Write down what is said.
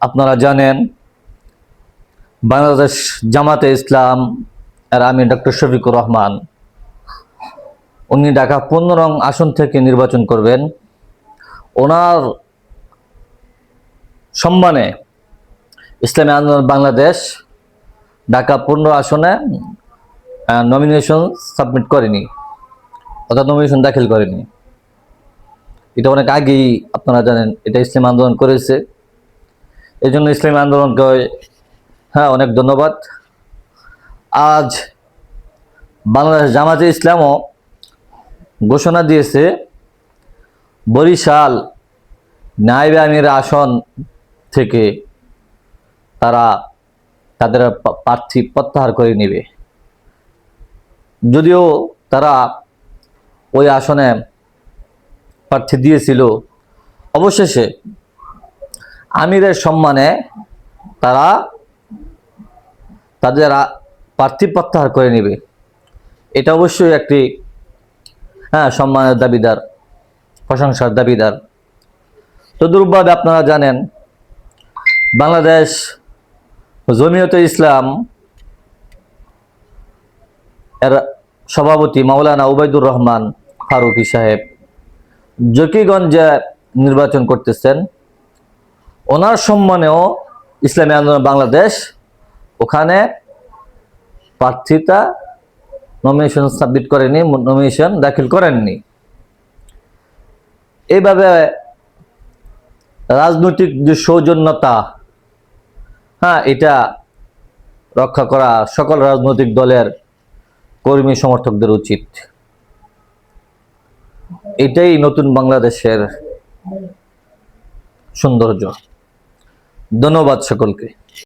আপনারা জানেন বাংলাদেশ জামাতে ইসলাম এর আমি ডক্টর শফিকুর রহমান, উনি ঢাকা 15 নং আসন থেকে নির্বাচন করবেন। ওনার সম্মানে ইসলামী আন্দোলন বাংলাদেশ ঢাকা 15 আসনে নমিনেশন সাবমিট করেনি, অর্থাৎ নমিনেশন দাখিল করেনি। এটা অনেক আগেই আপনারা জানেন, এটা ইসলামী আন্দোলন করেছে। এই জন্য ইসলামী আন্দোলনকে অনেক ধন্যবাদ। আজ বাংলাদেশ জামাতে ইসলামও ঘোষণা দিয়েছে বরিশাল নায়েবে আমির আসন থেকে তারা তাদের প্রার্থী প্রত্যাহার করে নেবে। যদিও তারা ওই আসনে প্রার্থী দিয়েছিল, অবশেষে আমিরের সম্মানে তারা তাদের প্রার্থী প্রত্যাহার করে নেবে। এটা অবশ্যই একটি সম্মানের দাবিদার, প্রশংসার দাবিদার। তো দুর্ভাগ্যে আপনারা জানেন বাংলাদেশ জমিয়তে ইসলাম এর সভাপতি মাওলানা উবাইদুর রহমান ফারুকী সাহেব জকিগঞ্জে নির্বাচন করতেছেন। ওনার সম্মানেও ইসলামী আন্দোলন বাংলাদেশ ওখানে প্রার্থিতা নমিনেশন সাবমিট করেনি, নমিনেশন দাখিল করেননি। এইভাবে রাজনৈতিক যে সৌজন্যতা এটা রক্ষা করা সকল রাজনৈতিক দলের কর্মী সমর্থকদের উচিত। এটাই নতুন বাংলাদেশের সৌন্দর্য। ধন্যবাদ সকলকে।